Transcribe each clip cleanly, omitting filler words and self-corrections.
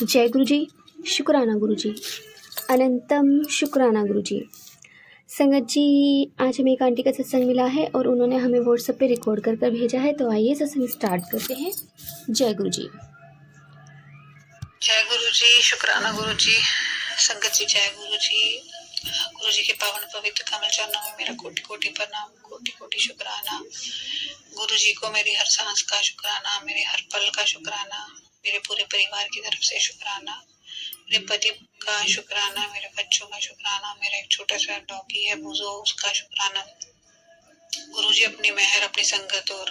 जय गुरु जी, शुक्राना गुरु जी, अनंतम शुक्राना गुरु जी। संगत जी, आज हमें एक आंटी का सत्संग मिला है और उन्होंने हमें व्हाट्सएप पे रिकॉर्ड कर भेजा है। तो आइए सत्संग स्टार्ट करते हैं। जय गुरु जी। जय गुरु जी, शुक्राना गुरु जी। संगत जी जय गुरु जी। गुरु जी के पावन पवित्र कमल चरणों में मेरा कोटि कोटि प्रणाम, कोटि कोटि शुक्राना। गुरु जी को मेरी हर सांस का शुक्राना, मेरे हर पल का शुक्राना, मेरे पूरे परिवार की तरफ से शुक्राना, मेरे पति का शुक्राना, मेरे बच्चों का शुक्राना, मेरा एक छोटा सा डॉगी है बुजो, उसका शुक्राना। गुरु जी अपनी मेहर, अपनी संगत और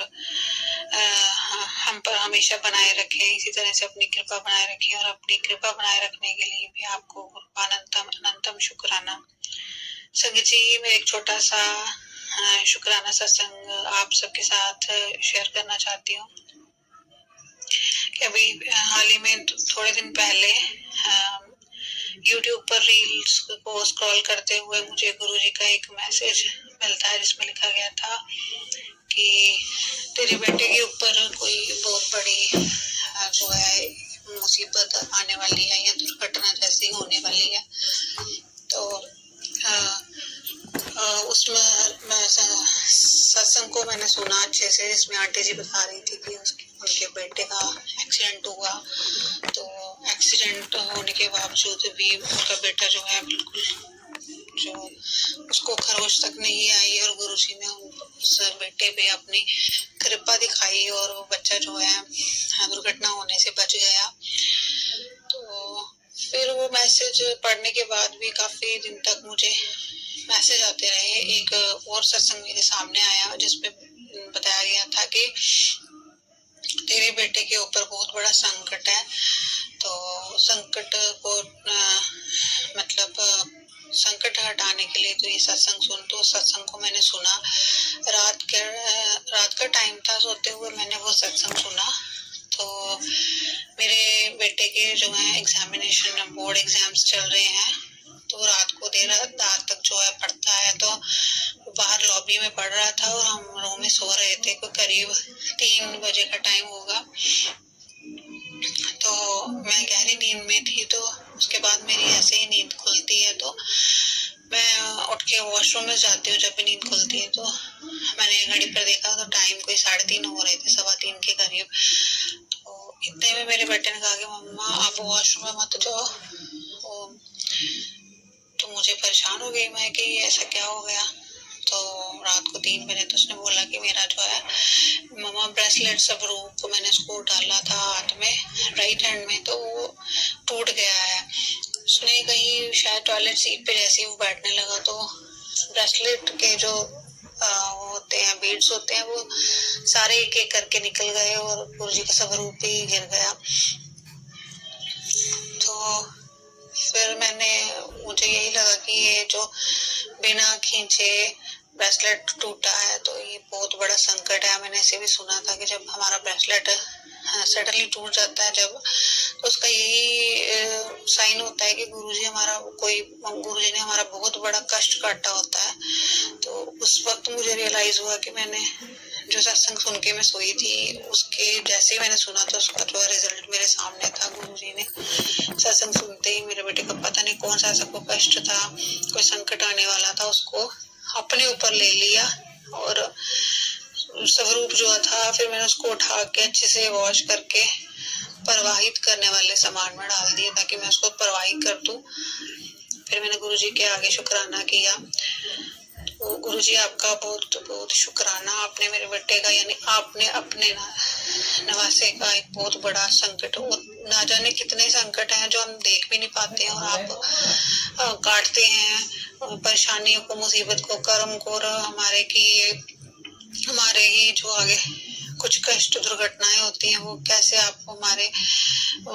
हम पर हमेशा बनाए रखें, इसी तरह से अपनी कृपा बनाए रखें और अपनी कृपा बनाए रखने के लिए भी आपको अनंतम अनंतम शुक्राना। संगत जी, मैं एक छोटा सा शुक्राना सत्संग आप सबके साथ शेयर करना चाहती हूँ कि अभी हाल ही में थोड़े दिन पहले YouTube पर रील्स को स्क्रॉल करते हुए मुझे गुरु जी का एक मैसेज मिलता है जिसमें लिखा गया था कि तेरे बेटे के ऊपर कोई बहुत बड़ी जो है मुसीबत आने वाली है या दुर्घटना जैसी होने वाली है। तो उसमें सत्संग को मैंने सुना अच्छे से, जिसमें आंटी जी बता रही थी कि उनके बेटे का एक्सीडेंट हुआ। तो एक्सीडेंट होने के बावजूद भी उनका बेटा जो है बिल्कुल जो उसको खरोच तक नहीं आई और गुरुजी ने उस बेटे पे अपनी कृपा दिखाई और वो बच्चा जो है दुर्घटना होने से बच गया। तो फिर वो मैसेज पढ़ने के बाद भी काफी दिन तक मुझे मैसेज आते रहे। एक और सत्संग मेरे सामने आया जिसपे बताया गया था कि तेरे बेटे के ऊपर बहुत बड़ा संकट है। तो संकट को मतलब संकट हटाने के लिए तो ये सत्संग सुन। तो सत्संग को मैंने सुना, रात का टाइम था, सोते हुए मैंने वो सत्संग सुना। तो मेरे बेटे के जो है एग्जामिनेशन बोर्ड एग्जाम्स चल रहे हैं, तो रात को देर रात तक जो है पढ़ता है। तो बाहर लॉबी में पढ़ रहा था और हम रूम में सो रहे थे, कोई करीब 3 बजे का टाइम होगा। तो मैं गहरी नींद में थी। तो उसके बाद मेरी ऐसे ही नींद खुलती है, तो मैं उठ के वॉशरूम में जाती हूँ। जब भी नींद खुलती है तो मैंने घड़ी पर देखा तो टाइम कोई 3:30 हो रहे थे, 3:15 के करीब। तो इतने में मेरे बेटे ने कहा कि मम्मा आप वॉशरूम में मत जाओ। तो मुझे परेशान हो गई मैं कि ऐसा क्या हो गया। तो रात को 3 बजे तो उसने बोला कि मेरा जो है मम्मा ब्रेसलेट सब रूप मैंने उसको डाला था हाथ में, राइट हैंड में, तो वो टूट गया है। उसने कहीं शायद टॉयलेट सीट पे जैसे वो बैठने लगा तो ब्रेसलेट के जो होते हैं बीड्स होते हैं वो सारे एक एक करके निकल गए और गुरु जी का सब रूप ही गिर गया। तो फिर मुझे यही लगा कि ये जो बिना खींचे ब्रेसलेट टूटा है तो ये बहुत बड़ा संकट है। मैंने ऐसे भी सुना था कि जब हमारा ब्रेसलेट सडनली टूट जाता है जब, तो उसका यही साइन होता है कि गुरुजी ने हमारा बहुत बड़ा कष्ट काटा होता है। तो उस वक्त मुझे रियलाइज हुआ कि मैंने जो सत्संग सुन के मैं सोई थी उसके जैसे ही मैंने सुना तो उसका जो रिजल्ट मेरे सामने था। गुरुजी ने सत्संग सुनते ही मेरे बेटे का पता नहीं कौन सा ऐसा कोई कष्ट था, कोई संकट आने वाला था, उसको अपने ऊपर ले लिया और स्वरूप जो था फिर मैंने उसको उठा के अच्छे से वॉश करके प्रवाहित करने वाले सामान में डाल दिया ताकि मैं उसको प्रवाहित कर दूं। फिर मैंने गुरुजी के आगे शुक्राना किया। तो गुरुजी आपका बहुत बहुत शुक्राना, आपने मेरे बेटे का यानी आपने अपने नवासे का एक बहुत बड़ा संकट, ना जाने कितने संकट हैं जो हम देख भी नहीं पाते हैं और आप काटते हैं परेशानियों को, मुसीबत को, कर्म को, हमारे ही जो आगे कुछ कष्ट दुर्घटनाएं होती हैं वो कैसे आपको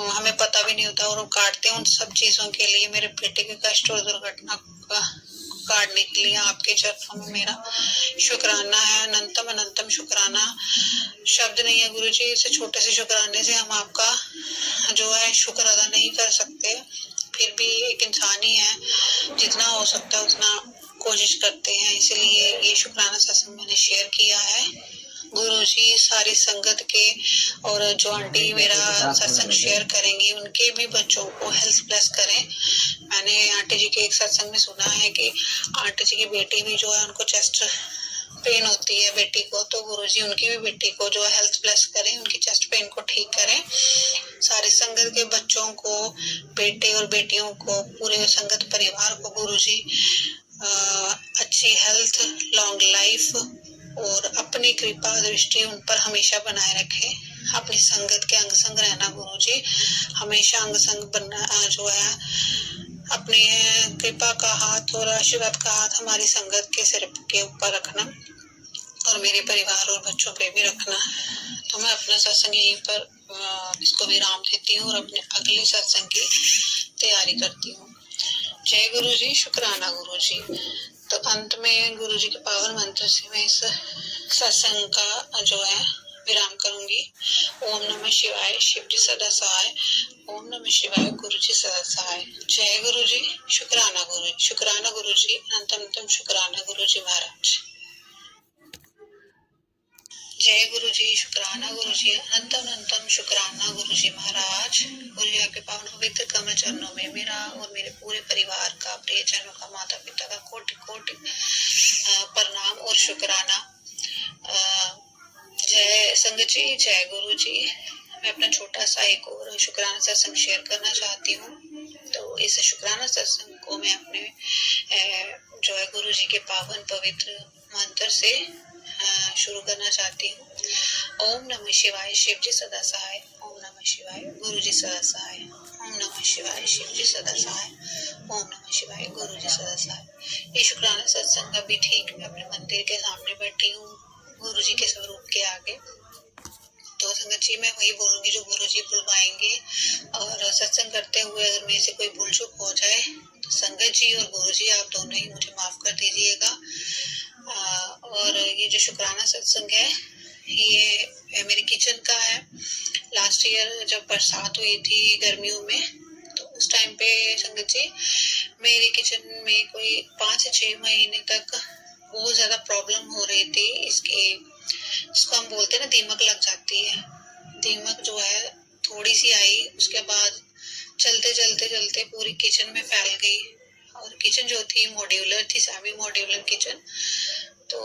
हमें पता भी नहीं होता और वो काटते हैं उन सब चीजों के लिए। मेरे बेटे के कष्ट और दुर्घटना काटने के लिए आपके चरणों में मेरा शुक्राना है, अनंतम अनंतम शुक्राना। शब्द नहीं है गुरु जी, इसे छोटे से शुक्राने से हम आपका जो है शुक्र अदा नहीं कर सकते। फिर भी एक इंसान ही है, जितना हो सकता है उतना कोशिश करते हैं, इसलिए ये शुक्राना सत्संग मैंने शेयर किया है। गुरुजी सारी संगत के और जो आंटी मेरा सत्संग शेयर करेंगी उनके भी बच्चों को हेल्थ प्लस करें। मैंने आंटी जी के एक सत्संग में सुना है कि आंटी जी की बेटी भी जो है उनको चेस्ट पेन होती है बेटी को, तो गुरुजी उनकी भी बेटी को जो हेल्थ प्लस करें, उनकी चेस्ट पेन को ठीक करें। सारी संगत के बच्चों को, बेटे और बेटियों को, पूरे संगत परिवार को गुरुजी अच्छी हेल्थ, लॉन्ग लाइफ और अपनी कृपा दृष्टि उन पर हमेशा बनाए रखे। अपनी संगत के अंग संग रहना गुरुजी, हमेशा अंग संग बनना जो है, अपनी कृपा का हाथ और आशीर्वाद का हाथ हमारी संगत के सिर के ऊपर रखना और मेरे परिवार और बच्चों पे भी रखना। तो मैं अपना सत्संग यहीं पर इसको विराम देती हूँ और अपने अगले सत्संग की तैयारी करती हूँ। जय गुरु जी, शुक्राना गुरु जी। तो अंत में गुरु जी के पावन मंत्र से मैं इस सत्संग का जो है विराम करूंगी। ओम नमः शिवाय, शिव जी सदा सहाय। ओम नमः शिवाय, गुरु जी सदा सहाय। जय गुरु जी, शुक्राना गुरु जी, अनंतम शुक्राना गुरु जी महाराज। जय गुरु जी, शुक्राना गुरु जी, अनंतम शुक्राना गुरु जी महाराज। गुरु जी आपके पावन पवित्र कमल चरणों में मेरा और मेरे पूरे परिवार का, प्रियजनों का, माता पिता का कोटि कोटि प्रणाम और शुक्राना। जय संगत जी, जय गुरु जी। मैं अपना छोटा सा एक और शुक्राना सत्संग शेयर करना चाहती हूँ। तो इस शुक्राना सत्संग को मैं अपने जो है गुरु जी के पावन पवित्र मंत्र से शुरू करना चाहती हूँ। ओम नमः शिवाय, शिव जी सदा सहाय। ओम नमः शिवाय, गुरु जी सदा सहाय। ओम नमः शिवाय, शिव जी सदा सहाय। ओम नमः शिवाय, गुरु जी सदा सहाय। ये शुक्राना सत्संग अभी ठीक मैं अपने मंदिर के सामने बैठी हूँ, गुरु जी के स्वरूप के आगे। तो संगत जी मैं वही बोलूंगी जो गुरु जी बुलवाएंगे, और सत्संग करते हुए अगर मेरे से कोई भूल चूक हो जाए तो संगत जी और गुरु जी आप दोनों ही मुझे माफ कर दीजिएगा। और ये जो शुक्राना सत्संग है ये मेरे किचन का है। लास्ट ईयर जब बरसात हुई थी गर्मियों में, तो उस टाइम पे संगत जी मेरे किचन में कोई 5 से 6 महीने तक बहुत ज्यादा प्रॉब्लम हो रही थी। इसको हम बोलते हैं ना, दीमक लग जाती है। दीमक जो है थोड़ी सी आई, उसके बाद चलते चलते चलते पूरी किचन में फैल गई। और किचन जो थी मॉड्यूलर थी, सेमी मॉड्यूलर किचन, तो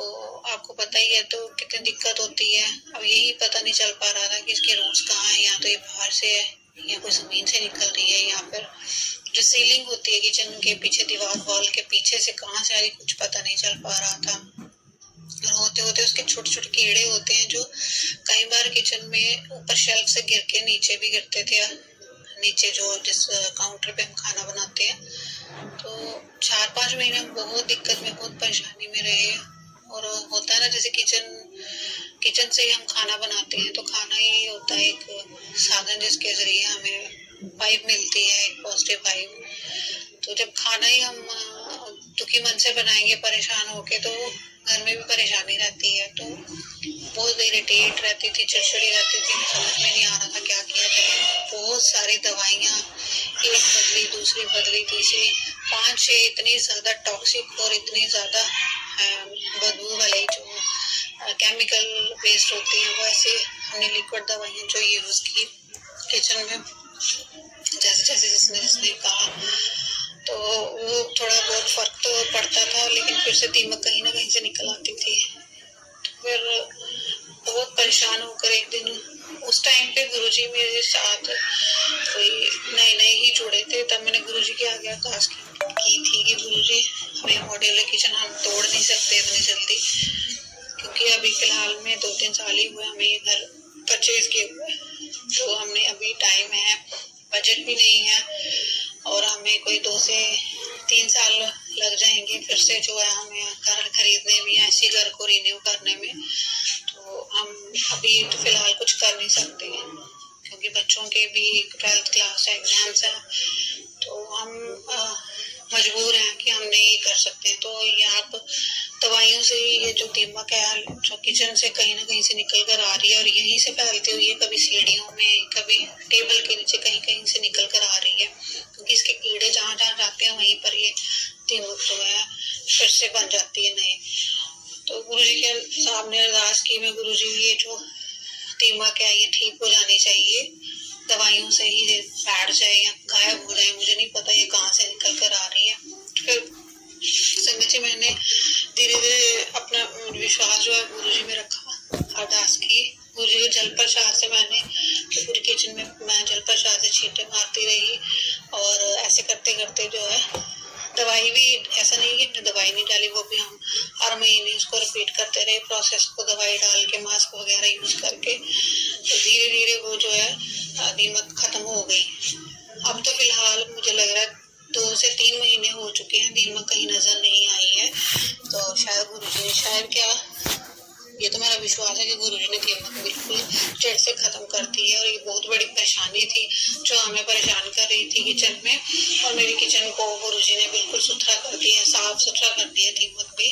आपको पता ही है तो कितनी दिक्कत होती है। अब यही पता नहीं चल पा रहा था कि इसके रूट्स कहाँ है, या तो ये बाहर से है या कोई जमीन से निकल रही है, या फिर जो सीलिंग होती है किचन के पीछे, दीवार वॉल के पीछे से कहाँ से आ रही, कुछ पता नहीं चल पा रहा था। और होते होते उसके छोटे छोटे कीड़े होते हैं जो कई बार किचन में ऊपर शेल्फ से गिर के नीचे भी गिरते थे, नीचे जो जिस काउंटर पे हम खाना बनाते हैं। तो 4-5 महीने हम बहुत दिक्कत में, बहुत परेशानी में रहे। और होता है ना, जैसे किचन से ही हम खाना बनाते हैं, तो खाना ही होता है एक साधन जिसके जरिए हमें वाइब मिलती है, एक पॉजिटिव वाइब। तो जब खाना ही हम दुखी मन से बनाएंगे, परेशान होके, तो घर में भी परेशानी रहती है। तो बहुत इरिटेट रहती थी, चिड़चिड़ी रहती थी, समझ में नहीं आ रहा था क्या किया जाए। बहुत सारी दवाइयाँ, एक बदली, दूसरी बदली, तीसरी, 5-6 इतनी ज्यादा टॉक्सिक और इतनी ज्यादा बदबू वाली जो केमिकल बेस्ड होती है, वो ऐसे हमने लिक्विड दवाइयाँ जो यूज की किचन में, जैसे जिसने कहा, तो वो थोड़ा बहुत फर्क तो पड़ता था, लेकिन फिर से दीमक कहीं ना कहीं से निकल आती थी। फिर बहुत परेशान होकर एक दिन, उस टाइम पे गुरुजी मेरे साथ कोई नए ही जुड़े थे, तब मैंने गुरुजी के आगे अरदास की थी कि गुरुजी हमें मॉड्यूलर किचन हम तोड़ नहीं सकते इतनी जल्दी, क्योंकि अभी फिलहाल में 2-3 साल ही हुए हमें ये घर परचेज किए हुए। तो हमने अभी टाइम है, बजट भी नहीं है, और हमें कोई 2 से 3 साल लग जाएंगे फिर से जो है हमें घर खरीदने में, ऐसी घर को रिन्यू करने में। तो हम अभी तो फिलहाल कुछ कर नहीं सकते हैं, क्योंकि बच्चों के भी 12th क्लास एग्जाम्स हैं, तो हम मजबूर हैं कि हम नहीं कर सकते हैं। तो ये आप दवाइयों से ये जो दीमक है जो किचन से कहीं ना कहीं से निकल कर आ रही है, और यहीं से फैलती हुई है, कभी सीढ़ियों में, कभी टेबल के नीचे, कहीं कहीं से निकल कर आ रही है, क्योंकि इसके कीड़े जहाँ जाते हैं वहीं पर ये दीमक जो है फिर से बन जाती है नई। तो गुरु जी के सामने अरदास की मैं, गुरु जी ये जो दीमक है ये ठीक हो जानी चाहिए, दवाइयों से ही बैठ जाए या गायब हो जाए, मुझे नहीं पता ये कहाँ से निकल कर आ रही है। फिर संगत जी मैंने धीरे धीरे अपना विश्वास जो है गुरु जी में रखा, अरदास की, गुरु जी के जल प्रसाद से मैंने कि पूरी किचन में मैं जल प्रसाद से छींटे मारती रही, और ऐसे करते करते जो है दवाई भी, ऐसा नहीं कि हमने दवाई नहीं डाली, वो भी हम हर महीने उसको रिपीट करते रहे प्रोसेस को, दवाई डाल के मास्क वगैरह यूज करके, तो धीरे धीरे वो जो है दीमक खत्म हो गई। अब तो फिलहाल मुझे लग रहा है 2 से 3 महीने हो चुके हैं, दीमक कहीं नजर नहीं आई है। तो शायद गुरुजी ने, शायद क्या, ये तो मेरा विश्वास है कि गुरुजी ने दीमक बिल्कुल जड़ से खत्म कर दी है। और ये बहुत बड़ी परेशानी थी जो हमें परेशान कर रही थी किचन में, और मेरी किचन को गुरुजी ने बिल्कुल सुथरा कर दिया, साफ सुथरा कर दिया, दीमक भी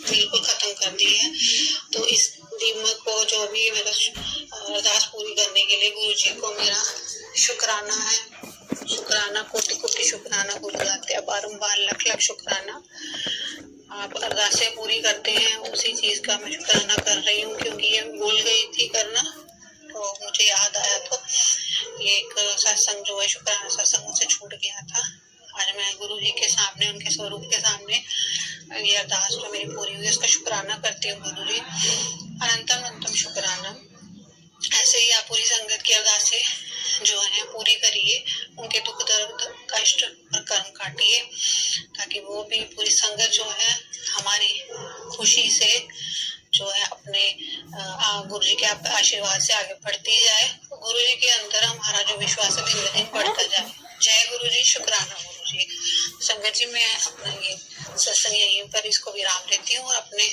बिल्कुल खत्म कर दी है। तो इस दीमक को जो भी मेरा अरदास पूरी करने के लिए गुरुजी को मेरा शुक्राना है, शुक्राना, कोटि कोटि शुक्राना गुरुदात्या, बारंबार लख लख शुक्राना। आप अरदासें पूरी करते हैं उसी चीज का मैं शुक्राना कर रही हूँ, क्योंकि ये भूल गई थी करना, तो मुझे याद आया। तो ये एक सत्संग जो है, शुक्राना सत्संग, मुझसे छूट गया था। आज मैं गुरु जी के सामने, उनके स्वरूप के सामने ये अरदास जो मेरी पूरी हुई उसका शुक्राना करती हूँ। गुरु जी अनंतम अनंतम शुक्राना। ऐसे ही आप पूरी संगत की अरदासें जो है पूरी करिए, उनके दुख दर्द कष्ट और कर्म काटिए, ताकि वो भी पूरी संगत जो है हमारी खुशी से जो है अपने गुरु जी के आशीर्वाद से आगे बढ़ती जाए, गुरु जी के अंदर हमारा जो विश्वास है दिन ब दिन बढ़ता जाए। जय गुरु जी, शुक्राना गुरु जी। संगत जी मैं अपना ये सत्संग यहीं पर इसको विराम देती हूँ और अपने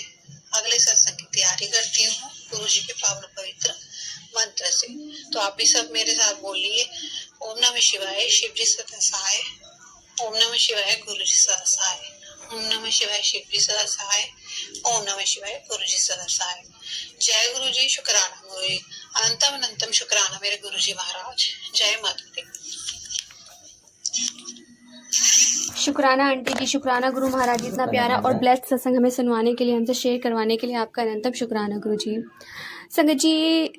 अगले सत्संग की तैयारी करती हूँ गुरु जी के पावन पवित्र मंत्र से। तो आप भी सब मेरे साथ बोलिए, ओम नमः शिवाय, शिव जी सदा सहाय, ओम नमः शिवाय, गुरु जी सदा सहाय, ओम नमः शिवाय, शिव जी सदा सहाय, ओम नमः शिवाय, गुरु जी सदा सहाय। जय गुरु जी, शुक्राना गुरु जी, अनंतम अनंतम शुक्राना मेरे गुरु जी महाराज। जय माता दी। शुक्राना आंटी जी, शुक्राना गुरु महाराज जी, इतना प्यारा और ब्लेस्ड सत्संग हमें सुनवाने के लिए, हमसे शेयर करवाने के लिए आपका अनंतम शुक्राना गुरु जी। संगत जी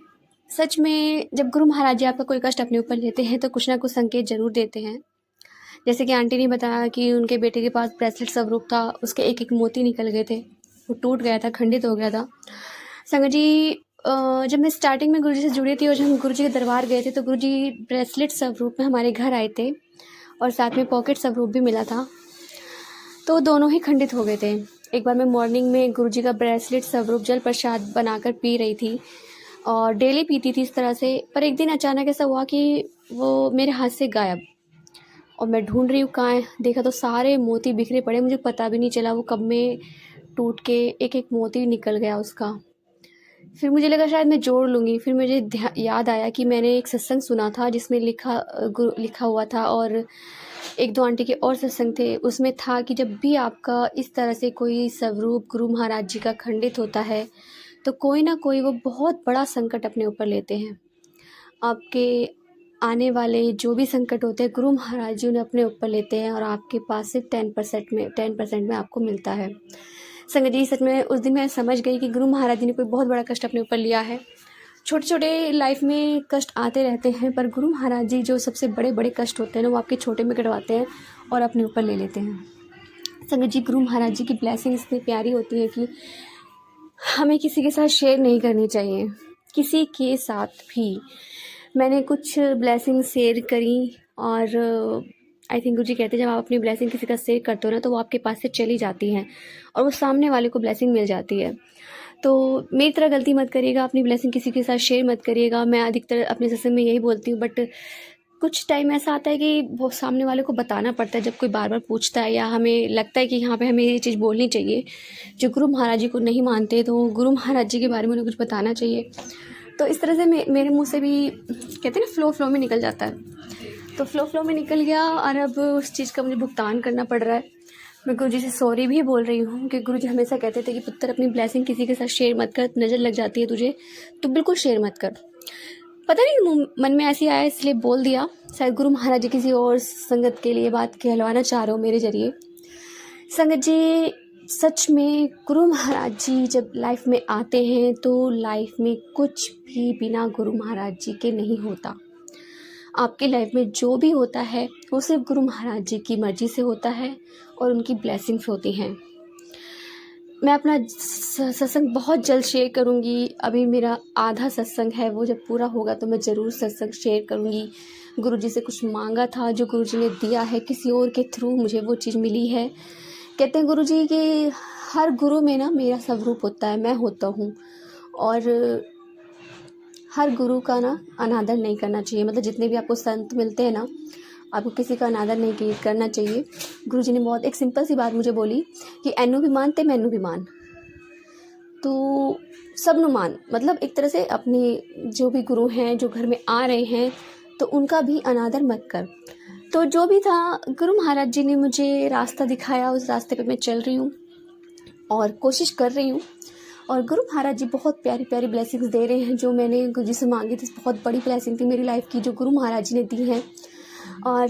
सच में जब गुरु महाराज जी आपका कोई कष्ट अपने ऊपर लेते हैं तो कुछ ना कुछ संकेत जरूर देते हैं। जैसे कि आंटी ने बताया कि उनके बेटे के पास ब्रेसलेट स्वरूप था, उसके एक एक मोती निकल गए थे, वो टूट गया था, खंडित हो गया था। संगत जी जब मैं स्टार्टिंग में गुरुजी से जुड़ी थी और जब हम गुरुजी के दरबार गए थे तो गुरुजी ब्रेसलेट स्वरूप में हमारे घर आए थे और साथ में पॉकेट स्वरूप भी मिला था, तो दोनों ही खंडित हो गए थे। एक बार मैं मॉर्निंग में गुरुजी का ब्रेसलेट स्वरूप जल प्रसाद बनाकर पी रही थी और डेली पीती थी इस तरह से, पर एक दिन अचानक ऐसा हुआ कि वो मेरे हाथ से गायब और मैं ढूंढ रही हूँ कहाँ है। देखा तो सारे मोती बिखरे पड़े, मुझे पता भी नहीं चला वो कब में टूट के एक एक मोती निकल गया उसका। फिर मुझे लगा शायद मैं जोड़ लूँगी, फिर मुझे याद आया कि मैंने एक सत्संग सुना था जिसमें लिखा हुआ था, और एक दो आंटी के और सत्संग थे, उसमें था कि जब भी आपका इस तरह से कोई स्वरूप गुरु महाराज जी का खंडित होता है तो कोई ना कोई वो बहुत बड़ा संकट अपने ऊपर लेते हैं। आपके आने वाले जो भी संकट होते हैं गुरु महाराज जी उन्हें अपने ऊपर लेते हैं और आपके पास से 10% में आपको मिलता है। संगत जी सच में उस दिन मैं समझ गई कि गुरु महाराज जी ने कोई बहुत बड़ा कष्ट अपने ऊपर लिया है। छोटे छोटे लाइफ में कष्ट आते रहते हैं, पर गुरु महाराज जी जो सबसे बड़े बड़े कष्ट होते हैं ना वो आपके छोटे में कटवाते हैं और अपने ऊपर ले लेते हैं। संगत जी गुरु महाराज जी की ब्लेसिंग इतनी प्यारी होती है कि हमें किसी के साथ शेयर नहीं करनी चाहिए, किसी के साथ भी। मैंने कुछ ब्लेसिंग शेयर करी और आई थिंक गुरुजी कहते हैं जब आप अपनी ब्लेसिंग किसी का शेयर करते हो ना तो वो आपके पास से चली जाती हैं और वो सामने वाले को ब्लेसिंग मिल जाती है। तो मेरी तरह गलती मत करिएगा, अपनी ब्लेसिंग किसी के साथ शेयर मत करिएगा। मैं अधिकतर अपने सत्संग में यही बोलती हूँ, बट कुछ टाइम ऐसा आता है कि वो सामने वाले को बताना पड़ता है जब कोई बार बार पूछता है या हमें लगता है कि यहाँ पे हमें ये चीज़ बोलनी चाहिए। जो गुरु महाराज जी को नहीं मानते तो गुरु महाराज जी के बारे में उन्हें कुछ बताना चाहिए। तो इस तरह से मेरे मुंह से भी कहते हैं ना फ्लो में निकल जाता है, तो फ्लो में निकल गया और अब उस चीज़ का मुझे भुगतान करना पड़ रहा है। मैं गुरुजी से सॉरी भी बोल रही हूँ कि गुरुजी हमेशा कहते थे कि पुत्र अपनी ब्लेसिंग किसी के साथ शेयर मत कर, नज़र लग जाती है तुझे तो बिल्कुल शेयर मत कर। पता नहीं मन में ऐसे आया इसलिए बोल दिया। शायद गुरु महाराज जी किसी और संगत के लिए बात कहलवाना चाह रहे हो मेरे जरिए। संगत जी सच में गुरु महाराज जी जब लाइफ में आते हैं तो लाइफ में कुछ भी बिना गुरु महाराज जी के नहीं होता। आपकी लाइफ में जो भी होता है वो सिर्फ गुरु महाराज जी की मर्ज़ी से होता है और उनकी ब्लेसिंग्स होती हैं। मैं अपना सत्संग बहुत जल्द शेयर करूँगी। अभी मेरा आधा सत्संग है, वो जब पूरा होगा तो मैं ज़रूर सत्संग शेयर करूँगी। गुरुजी से कुछ मांगा था, जो गुरुजी ने दिया है, किसी और के थ्रू मुझे वो चीज़ मिली है। कहते हैं गुरुजी कि हर गुरु में ना मेरा स्वरूप होता है, मैं होता हूँ, और हर गुरु का ना अनादर नहीं करना चाहिए। मतलब जितने भी आपको संत मिलते हैं ना, आपको किसी का अनादर नहीं करना चाहिए। गुरुजी ने बहुत एक सिंपल सी बात मुझे बोली कि एनू भी मान ते मैनू भी मान, तो सब नु मान। मतलब एक तरह से अपने जो भी गुरु हैं जो घर में आ रहे हैं तो उनका भी अनादर मत कर। तो जो भी था, गुरु महाराज जी ने मुझे रास्ता दिखाया, उस रास्ते पे मैं चल रही हूँ और कोशिश कर रही हूँ। और गुरु महाराज जी बहुत प्यारी प्यारी ब्लेसिंग्स दे रहे हैं जो मैंने गुरु जी से मांगी थी। बहुत बड़ी ब्लेसिंग थी मेरी लाइफ की जो गुरु महाराज जी ने दी है। और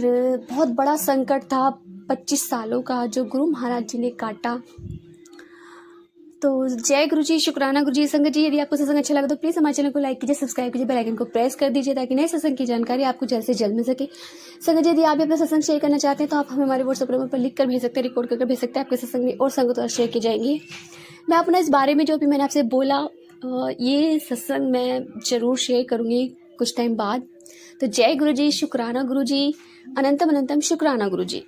बहुत बड़ा संकट था 25 सालों का जो गुरु महाराज जी ने काटा। तो जय गुरु जी, शुक्राना गुरु जी। संगत जी, यदि आपको सत्संग अच्छा लगा तो प्लीज़ हमारे चैनल को लाइक कीजिए, सब्सक्राइब कीजिए, बेल आइकन को प्रेस कर दीजिए ताकि नए सत्संग की जानकारी आपको जल्द से जल्द मिल सके। संगत जी, यदि आप भी अपना सत्संग शेयर करना चाहते हैं तो आप हमें हमारे व्हाट्सएप नंबर पर लिख कर भेज सकते हैं, रिकॉर्ड करके भेज सकते हैं। आपके सत्संग में और संगत और शेयर किए जाएंगे। मैं अपना इस बारे में जो भी मैंने आपसे बोला, ये सत्संग मैं ज़रूर शेयर करूँगी कुछ टाइम बाद। तो जय गुरु जी, शुक्राना गुरु जी, अनंतम अनंतम शुक्राना गुरु जी।